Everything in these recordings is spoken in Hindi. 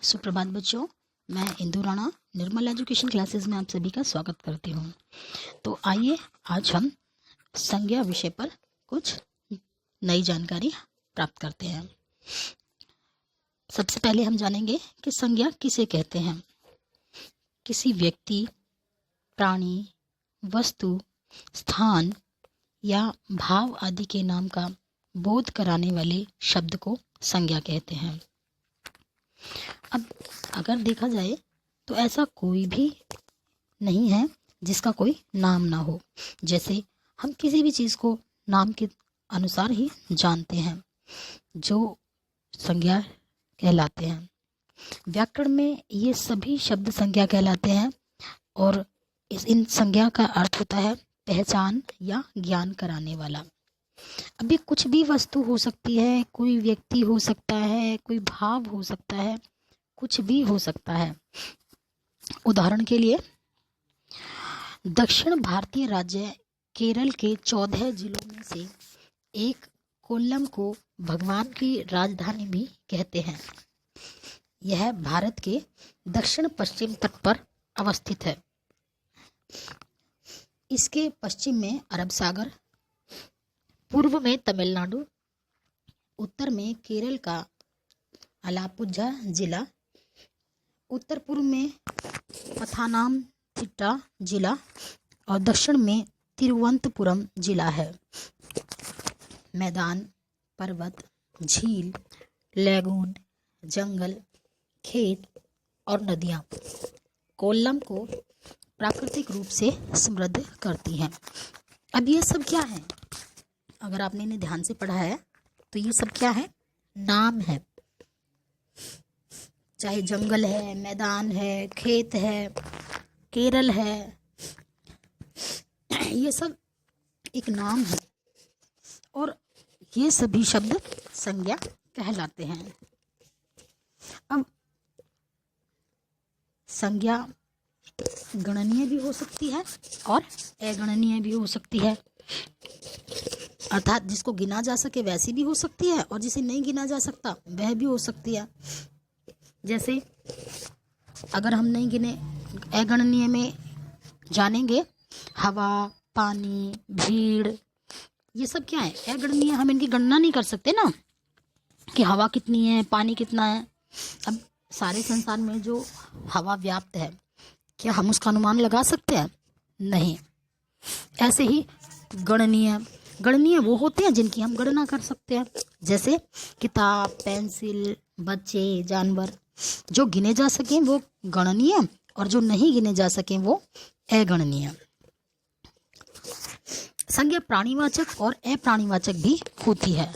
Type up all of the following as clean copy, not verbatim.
सुप्रभात बच्चों, मैं इंदु राणा निर्मल एजुकेशन क्लासेस में आप सभी का स्वागत करती हूँ। तो आइए आज हम संज्ञा विषय पर कुछ नई जानकारी प्राप्त करते हैं। सबसे पहले हम जानेंगे कि संज्ञा किसे कहते हैं। किसी व्यक्ति, प्राणी, वस्तु, स्थान या भाव आदि के नाम का बोध कराने वाले शब्द को संज्ञा कहते हैं। अब अगर देखा जाए तो ऐसा कोई भी नहीं है जिसका कोई नाम ना हो। जैसे हम किसी भी चीज़ को नाम के अनुसार ही जानते हैं, जो संज्ञा कहलाते हैं। व्याकरण में ये सभी शब्द संज्ञा कहलाते हैं और इन संज्ञा का अर्थ होता है पहचान या ज्ञान कराने वाला। अभी कुछ भी वस्तु हो सकती है, कोई व्यक्ति हो सकता है, कोई भाव हो सकता है, कुछ भी हो सकता है। उदाहरण के लिए दक्षिण भारतीय राज्य केरल के 14 जिलों में से एक कोल्लम को भगवान की राजधानी भी कहते हैं। यह भारत के दक्षिण पश्चिम तट पर अवस्थित है। इसके पश्चिम में अरब सागर, पूर्व में तमिलनाडु, उत्तर में केरल का आलापुझा जिला, उत्तर पूर्व में पथानामथिट्टा जिला और दक्षिण में तिरुवनंतपुरम जिला है। मैदान, पर्वत, झील, लैगून, जंगल, खेत और नदियाँ कोल्लम को प्राकृतिक रूप से समृद्ध करती हैं। अब ये सब क्या है? अगर आपने इन्हें ध्यान से पढ़ा है तो ये सब क्या है? नाम है। चाहे जंगल है, मैदान है, खेत है, केरल है, ये सब एक नाम है और ये सभी शब्द संज्ञा कहलाते हैं। अब संज्ञा गणनीय भी हो सकती है और अगणनीय भी हो सकती है। अर्थात जिसको गिना जा सके वैसी भी हो सकती है और जिसे नहीं गिना जा सकता वह भी हो सकती है। जैसे अगर हम नहीं गिने, अगणनीय में जानेंगे हवा, पानी, भीड़, ये सब क्या है? अगणनीय। हम इनकी गणना नहीं कर सकते ना कि हवा कितनी है, पानी कितना है। अब सारे संसार में जो हवा व्याप्त है, क्या हम उसका अनुमान लगा सकते हैं? नहीं। ऐसे ही गणनीय वो होते हैं जिनकी हम गणना कर सकते हैं। जैसे किताब, पेंसिल, बच्चे, जानवर। जो गिने जा सकें वो गणनीय और जो नहीं गिने जा सकें वो अगणनीय। संज्ञा प्राणीवाचक और अप्राणीवाचक भी होती है।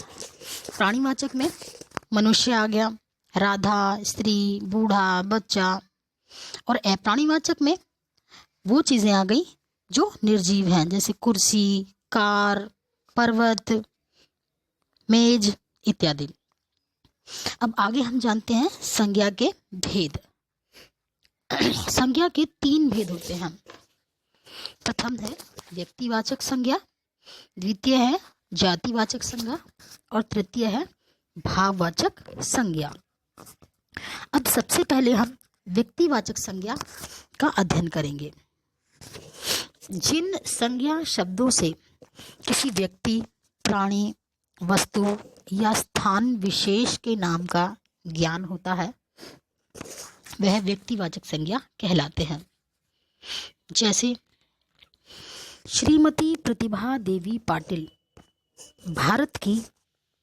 प्राणीवाचक में मनुष्य आ गया, राधा, स्त्री, बूढ़ा, बच्चा। और अप्राणीवाचक में वो चीज़ें आ गई जो निर्जीव हैं, जैसे कुर्सी, कार, पर्वत, मेज इत्यादि। अब आगे हम जानते हैं संज्ञा के भेद। संज्ञा के 3 भेद होते हैं। प्रथम है व्यक्तिवाचक संज्ञा, द्वितीय है जातिवाचक संज्ञा और तृतीय है भाववाचक संज्ञा। अब सबसे पहले हम व्यक्तिवाचक संज्ञा का अध्ययन करेंगे। जिन संज्ञा शब्दों से किसी व्यक्ति, प्राणी, वस्तु या स्थान विशेष के नाम का ज्ञान होता है वह व्यक्तिवाचक संज्ञा कहलाते हैं। जैसे श्रीमती प्रतिभा देवी पाटिल भारत की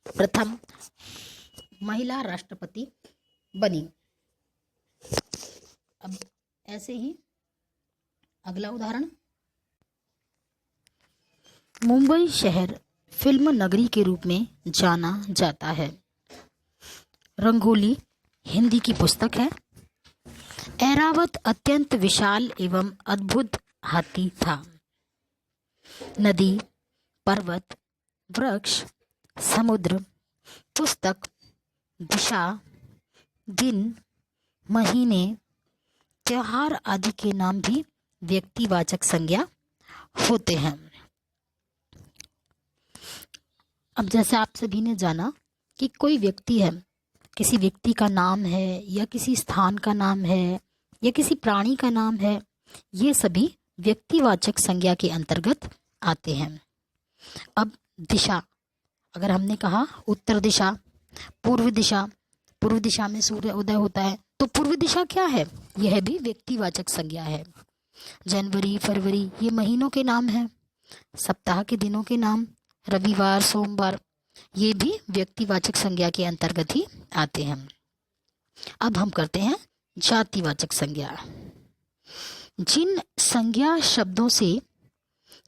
प्रथम महिला राष्ट्रपति बनी। अब ऐसे ही अगला उदाहरण, मुंबई शहर फिल्म नगरी के रूप में जाना जाता है। रंगोली हिंदी की पुस्तक है। ऐरावत अत्यंत विशाल एवं अद्भुत हाथी था। नदी, पर्वत, वृक्ष, समुद्र, पुस्तक, दिशा, दिन, महीने, त्योहार आदि के नाम भी व्यक्तिवाचक संज्ञा होते हैं। अब जैसे आप सभी ने जाना कि कोई व्यक्ति है किसी व्यक्ति का नाम है या किसी स्थान का नाम है या किसी प्राणी का नाम है, ये सभी व्यक्तिवाचक संज्ञा के अंतर्गत आते हैं। अब दिशा, अगर हमने कहा उत्तर दिशा, पूर्व दिशा, पूर्व दिशा में सूर्य उदय होता है, तो पूर्व दिशा क्या है? यह भी व्यक्तिवाचक संज्ञा है। जनवरी, फरवरी ये महीनों के नाम हैं। सप्ताह के दिनों के नाम, रविवार, सोमवार, ये भी व्यक्तिवाचक संज्ञा के अंतर्गत ही आते हैं। अब हम करते हैं जातिवाचक संज्ञा। जिन संज्ञा शब्दों से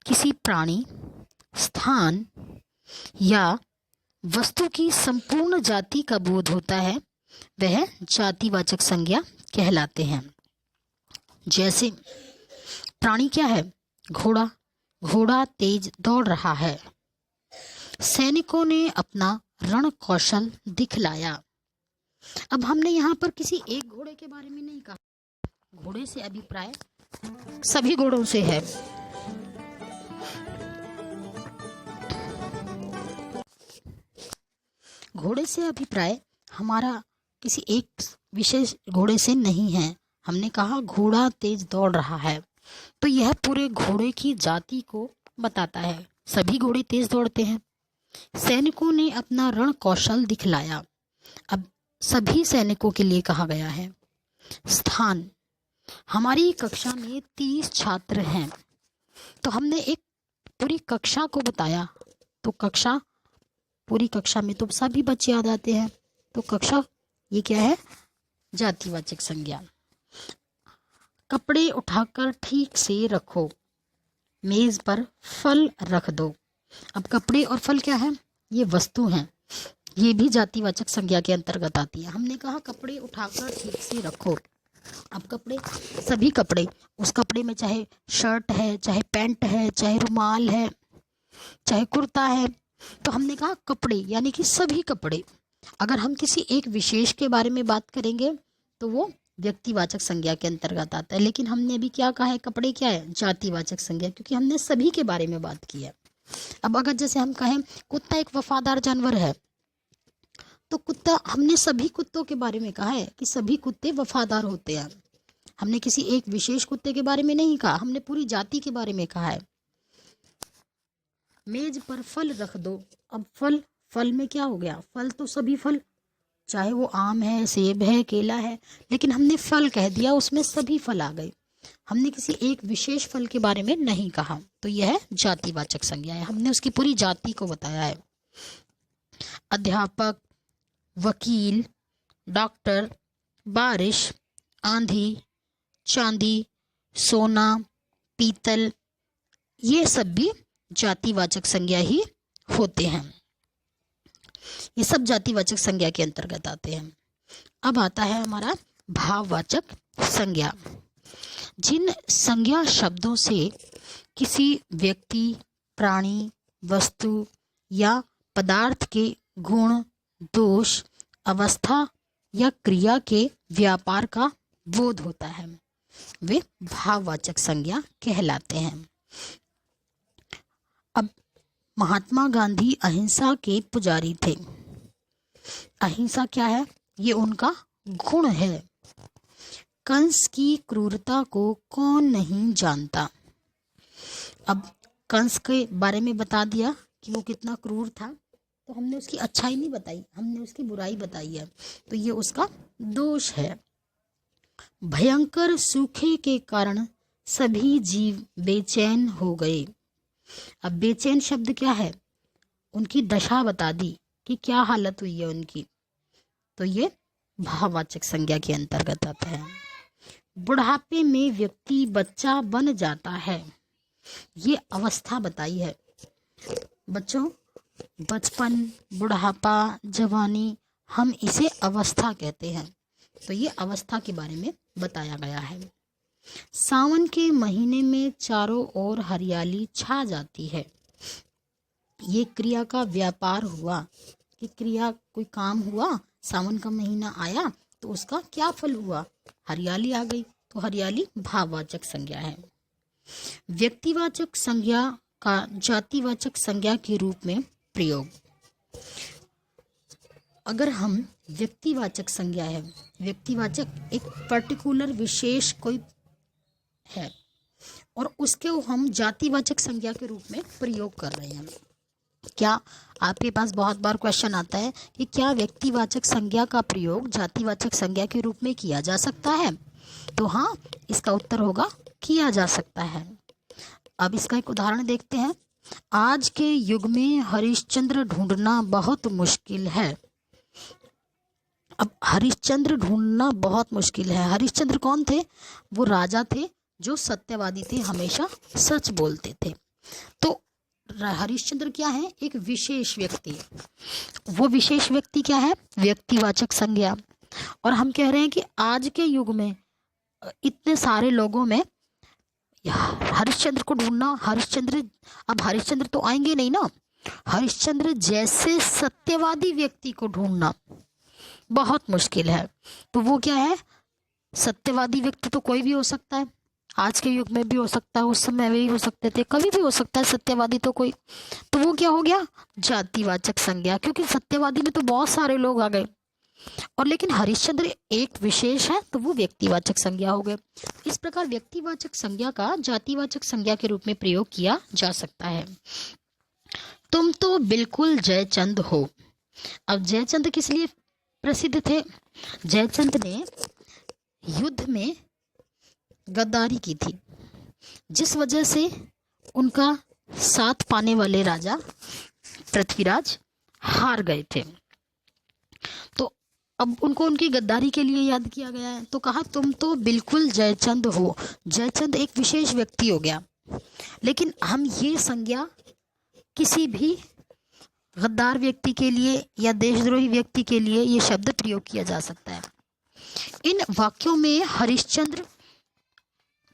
किसी प्राणी, स्थान या वस्तु की संपूर्ण जाति का बोध होता है, वह जातिवाचक संज्ञा कहलाते हैं। जैसे प्राणी क्या है? घोड़ा, घोड़ा तेज दौड़ रहा है। सैनिकों ने अपना रण कौशल दिखलाया। अब हमने यहाँ पर किसी एक घोड़े के बारे में नहीं कहा, घोड़े से अभिप्राय सभी घोड़ों से है। घोड़े से अभिप्राय हमारा किसी एक विशेष घोड़े से नहीं है। हमने कहा घोड़ा तेज दौड़ रहा है, तो यह पूरे घोड़े की जाति को बताता है। सभी घोड़े तेज दौड़ते हैं। सैनिकों ने अपना रण कौशल दिखलाया। अब सभी सैनिकों के लिए कहा गया है। स्थान, हमारी कक्षा में 30 छात्र हैं, तो हमने एक पूरी कक्षा को बताया, तो कक्षा, पूरी कक्षा में तो सभी बच्चे याद आते हैं, तो कक्षा ये क्या है? जातिवाचक संज्ञा। कपड़े उठाकर ठीक से रखो, मेज पर फल रख दो। अब कपड़े और फल क्या है? ये वस्तु हैं, ये भी जातिवाचक संज्ञा के अंतर्गत आती है। हमने कहा कपड़े उठाकर ठीक से रखो। अब कपड़े, सभी कपड़े, उस कपड़े में चाहे शर्ट है, चाहे पैंट है, चाहे रुमाल है, चाहे कुर्ता है, तो हमने कहा कपड़े यानी कि सभी कपड़े। अगर हम किसी एक विशेष के बारे में बात करेंगे तो वो व्यक्तिवाचक संज्ञा के अंतर्गत आता है, लेकिन हमने अभी क्या कहा है? कपड़े क्या है? जातिवाचक संज्ञा, क्योंकि हमने सभी के बारे में बात की है। अब अगर जैसे हम कहें कुत्ता एक वफादार जानवर है, तो कुत्ता, हमने सभी कुत्तों के बारे में कहा है कि सभी कुत्ते वफादार होते हैं। हमने किसी एक विशेष कुत्ते के बारे में नहीं कहा, हमने पूरी जाति के बारे में कहा है। मेज पर फल रख दो। अब फल, फल में क्या हो गया? फल तो सभी फल, चाहे वो आम है, सेब है, केला है, लेकिन हमने फल कह दिया, उसमें सभी फल आ गए। हमने किसी एक विशेष फल के बारे में नहीं कहा, तो यह जातिवाचक संज्ञा है। हमने उसकी पूरी जाति को बताया है। अध्यापक, वकील, डॉक्टर, बारिश, आंधी, चांदी, सोना, पीतल, ये सब भी जातिवाचक संज्ञा ही होते हैं। ये सब जातिवाचक संज्ञा के अंतर्गत आते हैं। अब आता है हमारा भाववाचक संज्ञा। जिन संज्ञा शब्दों से किसी व्यक्ति, प्राणी, वस्तु या पदार्थ के गुण, दोष, अवस्था या क्रिया के व्यापार का बोध होता है, वे भाववाचक संज्ञा कहलाते हैं। अब महात्मा गांधी अहिंसा के पुजारी थे। अहिंसा क्या है? ये उनका गुण है। कंस की क्रूरता को कौन नहीं जानता। अब कंस के बारे में बता दिया कि वो कितना क्रूर था, तो हमने उसकी अच्छाई नहीं बताई, हमने उसकी बुराई बताई है, तो ये उसका दोष है। भयंकर सूखे के कारण सभी जीव बेचैन हो गए। अब बेचैन शब्द क्या है? उनकी दशा बता दी कि क्या हालत हुई है उनकी, तो ये भाववाचक संज्ञा के अंतर्गत आता है। बुढ़ापे में व्यक्ति बच्चा बन जाता है, ये अवस्था बताई है। बच्चों, बचपन, बुढ़ापा, जवानी, हम इसे अवस्था कहते हैं, तो ये अवस्था के बारे में बताया गया है। सावन के महीने में चारों ओर हरियाली छा जाती है। ये क्रिया का व्यापार हुआ कि क्रिया, कोई काम हुआ, सावन का महीना आया तो उसका क्या फल हुआ? हरियाली आ गई, तो हरियाली भाववाचक संज्ञा है। व्यक्तिवाचक संज्ञा का जातिवाचक संज्ञा के रूप में प्रयोग। अगर हम व्यक्तिवाचक संज्ञा है, व्यक्तिवाचक एक पर्टिकुलर विशेष कोई है और उसके हम जातिवाचक संज्ञा के रूप में प्रयोग कर रहे हैं। क्या आपके पास बहुत बार क्वेश्चन आता है कि क्या व्यक्तिवाचक संज्ञा का प्रयोग जातिवाचक संज्ञा के रूप में किया जा सकता है? तो हाँ, इसका उत्तर होगा किया जा सकता है। अब इसका एक उदाहरण देखते हैं। आज के युग में हरिश्चंद्र ढूंढना बहुत मुश्किल है। अब हरिश्चंद्र ढूंढना बहुत मुश्किल है। हरिश्चंद्र कौन थे? वो राजा थे जो सत्यवादी थे, हमेशा सच बोलते थे। तो हरिश्चंद्र क्या है? एक विशेष व्यक्ति। वो विशेष व्यक्ति क्या है? व्यक्तिवाचक संज्ञा। और हम कह रहे हैं कि आज के युग में इतने सारे लोगों में हरिश्चंद्र को ढूंढना, अब हरिश्चंद्र तो आएंगे नहीं ना, हरिश्चंद्र जैसे सत्यवादी व्यक्ति को ढूंढना बहुत मुश्किल है। तो वो क्या है? सत्यवादी व्यक्ति तो कोई भी हो सकता है, आज के युग में भी हो सकता है, उस समय भी हो सकते थे, कभी भी हो सकता है सत्यवादी तो कोई। तो वो क्या हो गया? जातिवाचक संज्ञा, क्योंकि सत्यवादी में तो बहुत सारे लोग आ गए और लेकिन हरिश्चंद्र एक विशेष है तो वो व्यक्तिवाचक संज्ञा हो गए। इस प्रकार व्यक्तिवाचक संज्ञा का जातिवाचक संज्ञा के रूप में प्रयोग किया जा सकता है। तुम तो बिल्कुल जयचंद हो। अब जयचंद किस लिए प्रसिद्ध थे? जयचंद ने युद्ध में गद्दारी की थी, जिस वजह से उनका साथ पाने वाले राजा पृथ्वीराज हार गए थे। तो अब उनको उनकी गद्दारी के लिए याद किया गया है। तो कहा तुम तो बिल्कुल जयचंद हो। जयचंद एक विशेष व्यक्ति हो गया, लेकिन हम ये संज्ञा किसी भी गद्दार व्यक्ति के लिए या देशद्रोही व्यक्ति के लिए ये शब्द प्रयोग किया जा सकता है। इन वाक्यों में हरिश्चंद्र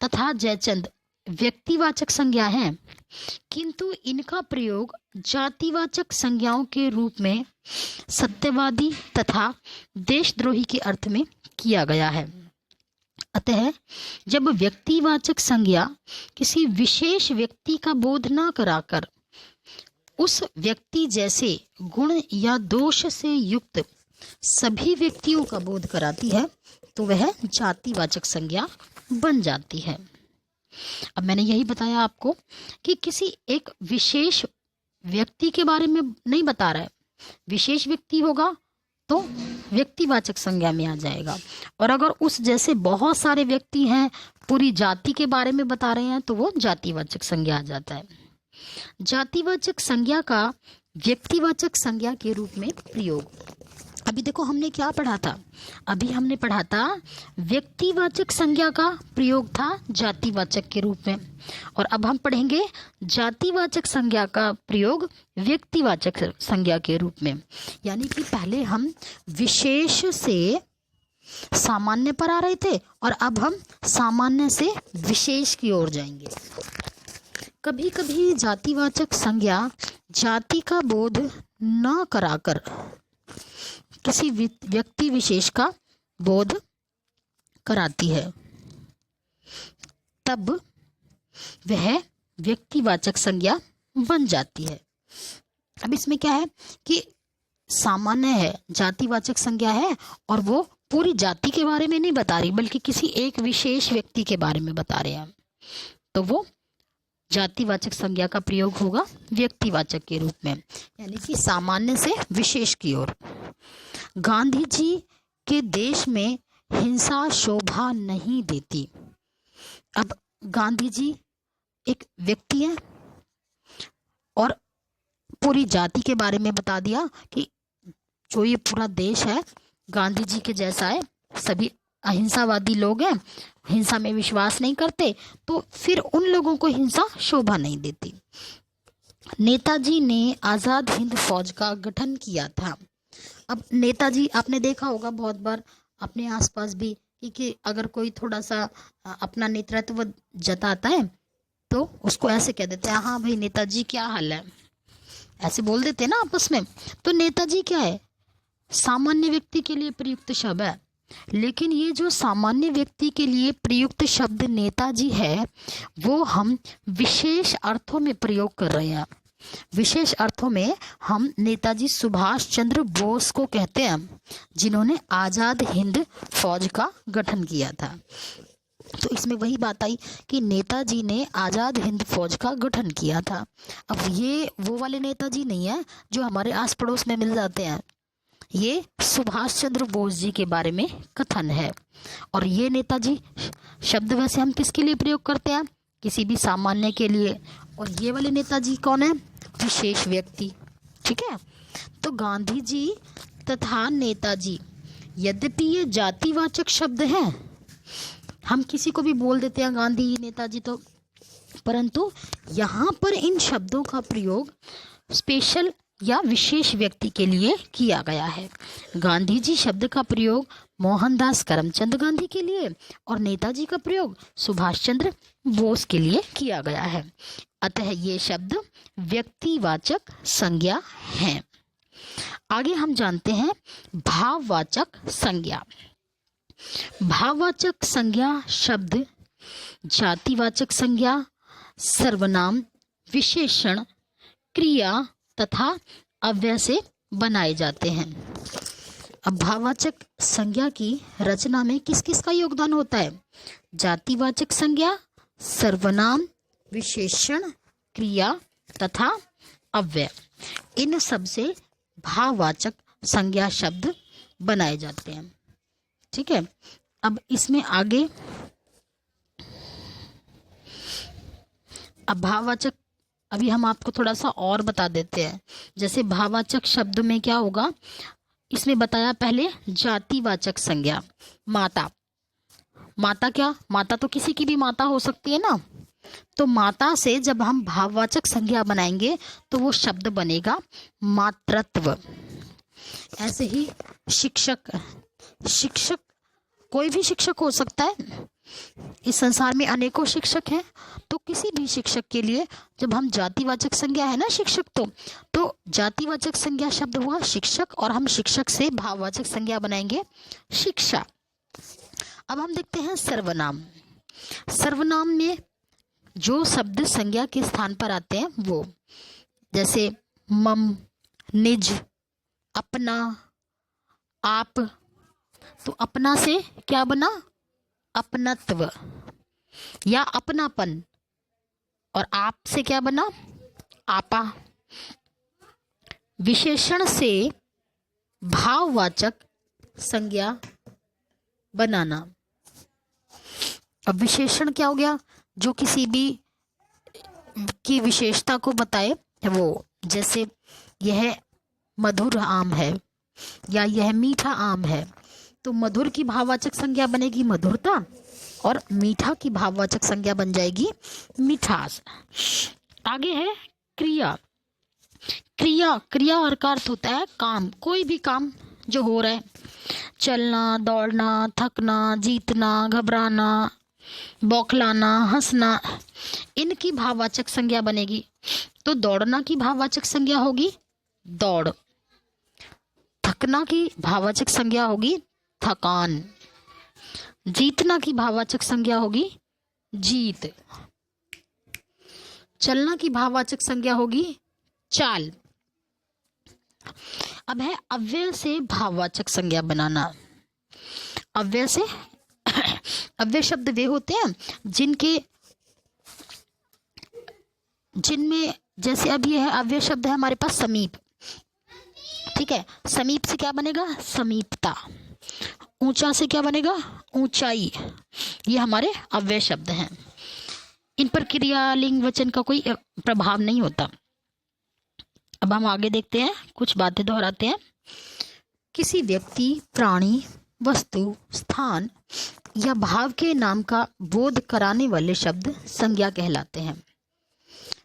तथा जयचंद व्यक्तिवाचक संज्ञा हैं, किंतु इनका प्रयोग जातिवाचक संज्ञाओं के रूप में सत्यवादी तथा देशद्रोही के अर्थ में किया गया है। अतः जब व्यक्तिवाचक संज्ञा किसी विशेष व्यक्ति का बोध न कराकर उस व्यक्ति जैसे गुण या दोष से युक्त सभी व्यक्तियों का बोध कराती है तो वह जातिवाचक संज्ञा बन जाती है। अब मैंने यही बताया आपको कि किसी एक विशेष व्यक्ति के बारे में नहीं बता रहा है। विशेष व्यक्ति होगा तो व्यक्तिवाचक संज्ञा में आ जाएगा, और अगर उस जैसे बहुत सारे व्यक्ति हैं, पूरी जाति के बारे में बता रहे हैं, तो वो जातिवाचक संज्ञा आ जाता है। जातिवाचक संज्ञा का व्यक्तिवाचक संज्ञा के रूप में प्रयोग। अभी देखो हमने क्या पढ़ा था? अभी हमने पढ़ा था व्यक्तिवाचक संज्ञा का प्रयोग था जातिवाचक के रूप में, और अब हम पढ़ेंगे जातिवाचक संज्ञा का प्रयोग व्यक्तिवाचक संज्ञा के रूप में। यानी कि पहले हम विशेष से सामान्य पर आ रहे थे और अब हम सामान्य से विशेष की ओर जाएंगे। कभी कभी जातिवाचक संज्ञा जाति का बोध न कराकर किसी व्यक्ति विशेष का बोध कराती है, तब वह व्यक्तिवाचक संज्ञा बन जाती है। अब इसमें क्या है कि सामान्य है, जातिवाचक संज्ञा है, और वो पूरी जाति के बारे में नहीं बता रही बल्कि किसी एक विशेष व्यक्ति के बारे में बता रहे हैं, तो वो जातिवाचक संज्ञा का प्रयोग होगा व्यक्तिवाचक के रूप में, यानी कि सामान्य से विशेष की ओर। गांधी जी के देश में हिंसा शोभा नहीं देती। अब गांधी जी एक व्यक्ति है और पूरी जाति के बारे में बता दिया कि जो ये पूरा देश है गांधी जी के जैसा है, सभी अहिंसावादी लोग हैं, हिंसा में विश्वास नहीं करते, तो फिर उन लोगों को हिंसा शोभा नहीं देती। नेताजी ने आज़ाद हिंद फौज का गठन किया था। अब नेताजी आपने देखा होगा बहुत बार अपने आसपास भी कि अगर कोई थोड़ा सा अपना नेतृत्व जताता है तो उसको ऐसे कह देते हैं, हाँ भाई नेताजी क्या हाल है, ऐसे बोल देते हैं ना आपस में। तो नेताजी क्या है? सामान्य व्यक्ति के लिए प्रयुक्त शब्द है, लेकिन ये जो सामान्य व्यक्ति के लिए प्रयुक्त शब्द नेताजी है वो हम विशेष अर्थों में प्रयोग कर रहे हैं। विशेष अर्थों में हम नेताजी सुभाष चंद्र बोस को कहते हैं, जिन्होंने आज़ाद हिंद फौज का गठन किया था। तो इसमें वही बात आई कि नेताजी ने आज़ाद हिंद फौज का गठन किया था। अब ये वो वाले नेताजी नहीं है जो हमारे आस पड़ोस में मिल जाते हैं, ये सुभाष चंद्र बोस जी के बारे में कथन है। और ये नेताजी शब्द वैसे हम किसके लिए प्रयोग करते हैं? किसी भी सामान्य के लिए। और ये वाले नेताजी कौन है? विशेष व्यक्ति। ठीक है, तो गांधी जी तथा नेताजी, यद्यपि ये जातिवाचक शब्द हैं, हम किसी को भी बोल देते हैं गांधी नेताजी, तो परंतु यहाँ पर इन शब्दों का प्रयोग स्पेशल या विशेष व्यक्ति के लिए किया गया है। गांधी जी शब्द का प्रयोग मोहनदास करमचंद गांधी के लिए और नेताजी का प्रयोग सुभाष चंद्र बोस के लिए किया गया है। अतः ये शब्द व्यक्तिवाचक संज्ञा हैं। आगे हम जानते हैं भाववाचक संज्ञा। भाववाचक संज्ञा शब्द जातिवाचक संज्ञा, सर्वनाम, विशेषण, क्रिया तथा अव्यय से बनाए जाते हैं। अब भाववाचक संज्ञा की रचना में किस किस का योगदान होता है? जातिवाचक संज्ञा, सर्वनाम, विशेषण, क्रिया तथा अव्यय, इन सब से भाववाचक संज्ञा शब्द बनाए जाते हैं। ठीक है, अब इसमें आगे अब भाववाचक अभी हम आपको थोड़ा सा और बता देते हैं। जैसे भाववाचक शब्द में क्या होगा, इसमें बताया पहले जातिवाचक संज्ञा। माता, माता क्या? माता तो किसी की भी माता हो सकती है ना। तो माता से जब हम भाववाचक संज्ञा बनाएंगे तो वो शब्द बनेगा मातृत्व। ऐसे ही शिक्षक, शिक्षक कोई भी शिक्षक हो सकता है। इस संसार में अनेकों शिक्षक हैं, तो किसी भी शिक्षक के लिए जब हम जातिवाचक संज्ञा है ना शिक्षक, तो जातिवाचक संज्ञा शब्द हुआ शिक्षक, और हम शिक्षक से भाववाचक संज्ञा बनाएंगे शिक्षा। अब हम देखते हैं सर्वनाम। सर्वनाम में जो शब्द संज्ञा के स्थान पर आते हैं वो, जैसे मम, निज, अपना, आप। तो अपना से क्या बना? अपनत्व या अपनापन। और आप से क्या बना? आपा। विशेषण से भाववाचक संज्ञा बनाना। अब विशेषण क्या हो गया? जो किसी भी की विशेषता को बताए वो, जैसे यह मधुर आम है या यह मीठा आम है। तो मधुर की भाववाचक संज्ञा बनेगी मधुरता, और मीठा की भाववाचक संज्ञा बन जाएगी मिठास। आगे है क्रिया। क्रिया, क्रिया और का अर्थ होता है काम, कोई भी काम जो हो रहा है, चलना, दौड़ना, थकना, जीतना, घबराना, बौखलाना, हंसना, इनकी भाववाचक संज्ञा बनेगी। तो दौड़ना की भाववाचक संज्ञा होगी दौड़, थकना की भाववाचक संज्ञा होगी थकान, जीतना की भाववाचक संज्ञा होगी जीत, चलना की भाववाचक संज्ञा होगी चाल। अब है अव्यय से भाववाचक संज्ञा बनाना। अव्यय से अव्यय शब्द वे होते हैं जिनमें जैसे अब ये है अव्यय शब्द है हमारे पास समीप। ठीक है, समीप से क्या बनेगा? समीपता। ऊंचा से क्या बनेगा? ऊंचाई। ये हमारे अव्यय शब्द हैं। इन पर क्रिया, लिंग, वचन का कोई प्रभाव नहीं होता। अब हम आगे देखते हैं, कुछ बातें दोहराते हैं। किसी व्यक्ति, प्राणी, वस्तु, स्थान या भाव के नाम का बोध कराने वाले शब्द संज्ञा कहलाते हैं।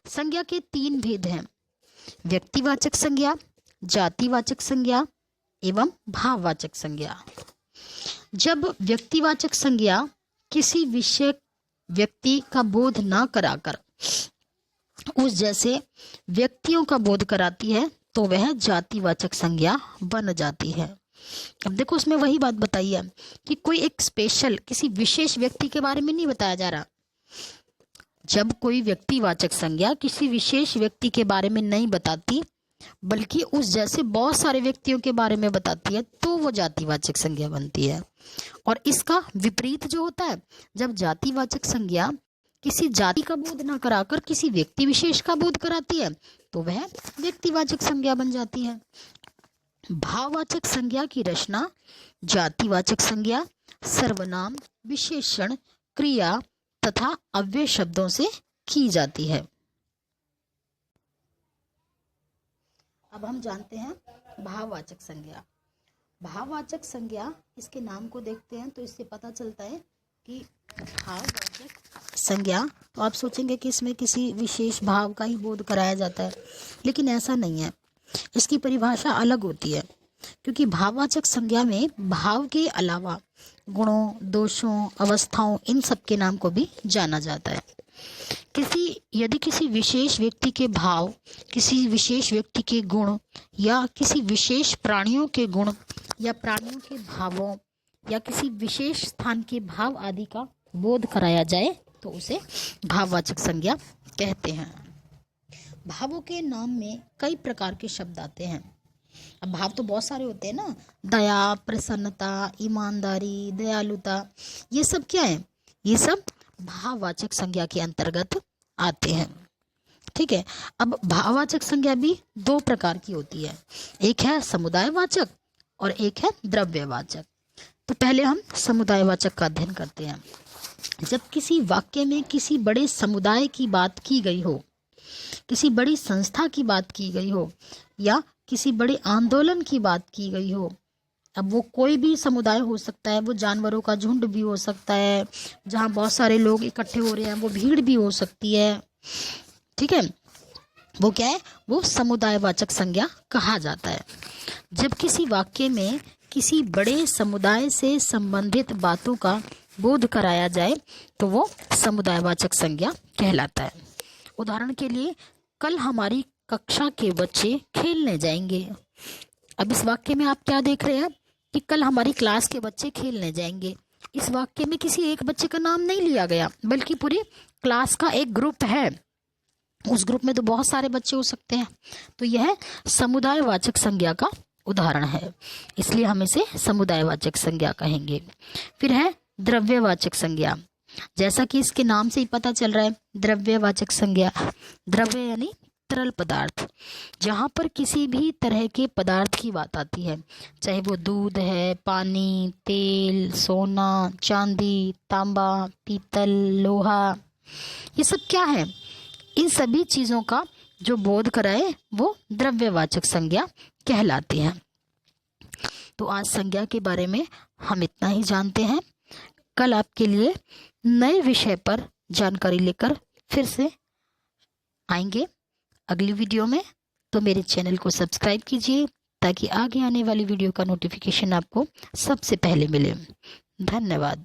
संज्ञा के 3 भेद हैं: व्यक्तिवाचक संज्ञा, जातिवाचक संज्ञा एवं भाववाचक संज्ञा। जब व्यक्तिवाचक संज्ञा किसी विषय व्यक्ति का बोध ना कराकर उस जैसे व्यक्तियों का बोध कराती है तो वह जातिवाचक संज्ञा बन जाती है। अब देखो उसमें वही बात बताई है कि कोई एक स्पेशल किसी विशेष व्यक्ति के बारे में नहीं बताया जा रहा। जब कोई व्यक्तिवाचक संज्ञा किसी विशेष व्यक्ति के बारे में नहीं बताती बल्कि उस जैसे बहुत सारे व्यक्तियों के बारे में बताती है तो वो जातिवाचक संज्ञा बनती है। और इसका विपरीत जो होता है, जब जातिवाचक संज्ञा किसी जाति का बोध न कराकर किसी व्यक्ति विशेष का बोध कराती है तो वह व्यक्तिवाचक संज्ञा बन जाती है। भाववाचक संज्ञा की रचना जातिवाचक संज्ञा, सर्वनाम, विशेषण, क्रिया तथा अव्यय शब्दों से की जाती है। अब हम जानते हैं भाववाचक संज्ञा। भाववाचक संज्ञा, इसके नाम को देखते हैं तो इससे पता चलता है कि भाववाचक संज्ञा, तो आप सोचेंगे कि इसमें किसी विशेष भाव का ही बोध कराया जाता है, लेकिन ऐसा नहीं है। इसकी परिभाषा अलग होती है, क्योंकि भाववाचक संज्ञा में भाव के अलावा गुणों, दोषों, अवस्थाओं, इन सब के नाम को भी जाना जाता है। यदि किसी विशेष व्यक्ति के भाव, किसी विशेष व्यक्ति के गुण या किसी विशेष प्राणियों के गुण या प्राणियों के भावों या किसी विशेष स्थान के भाव आदि का बोध कराया जाए तो उसे भाववाचक संज्ञा कहते हैं। भावों के नाम में कई प्रकार के शब्द आते हैं। अब भाव तो बहुत सारे होते हैं ना, दया, प्रसन्नता, ईमानदारी, दयालुता, ये सब क्या है? ये सब भाववाचक संज्ञा के अंतर्गत आते हैं। ठीक है। अब भाववाचक संज्ञा भी दो प्रकार की होती है, एक है समुदायवाचक और एक है द्रव्यवाचक। तो पहले हम समुदायवाचक का अध्ययन करते हैं। जब किसी वाक्य में किसी बड़े समुदाय की बात की गई हो, किसी बड़ी संस्था की बात की गई हो या किसी बड़े आंदोलन की बात की गई हो, अब वो कोई भी समुदाय हो सकता है, वो जानवरों का झुंड भी हो सकता है, जहाँ बहुत सारे लोग इकट्ठे हो रहे हैं, वो भीड़ भी हो सकती है। ठीक है, वो क्या है? वो समुदायवाचक संज्ञा कहा जाता है। जब किसी वाक्य में किसी बड़े समुदाय से संबंधित बातों का बोध कराया जाए तो वो समुदायवाचक संज्ञा कहलाता है। उदाहरण के लिए, कल हमारी कक्षा के बच्चे खेलने जाएंगे। अब इस वाक्य में आप क्या देख रहे हैं कि कल हमारी क्लास के बच्चे खेलने जाएंगे। इस वाक्य में किसी एक बच्चे का नाम नहीं लिया गया, बल्कि पूरी क्लास का एक ग्रुप है। उस ग्रुप में तो बहुत सारे बच्चे हो सकते हैं। तो यह समुदायवाचक संज्ञा का उदाहरण है, इसलिए हम इसे समुदायवाचक संज्ञा कहेंगे। फिर है द्रव्यवाचक संज्ञा। जैसा कि इसके नाम से ही पता चल रहा है, द्रव्यवाचक संज्ञा, द्रव्य यानी तरल पदार्थ, जहाँ पर किसी भी तरह के पदार्थ की बात आती है, चाहे वो दूध है, पानी, तेल, सोना, चांदी, तांबा, पीतल, लोहा, ये सब क्या है? इन सभी चीज़ों का जो बोध कराए वो द्रव्यवाचक संज्ञा कहलाती है। तो आज संज्ञा के बारे में हम इतना ही जानते हैं। कल आपके लिए नए विषय पर जानकारी लेकर फिर से आएंगे अगली वीडियो में। तो मेरे चैनल को सब्सक्राइब कीजिए ताकि आगे आने वाली वीडियो का नोटिफिकेशन आपको सबसे पहले मिले। धन्यवाद।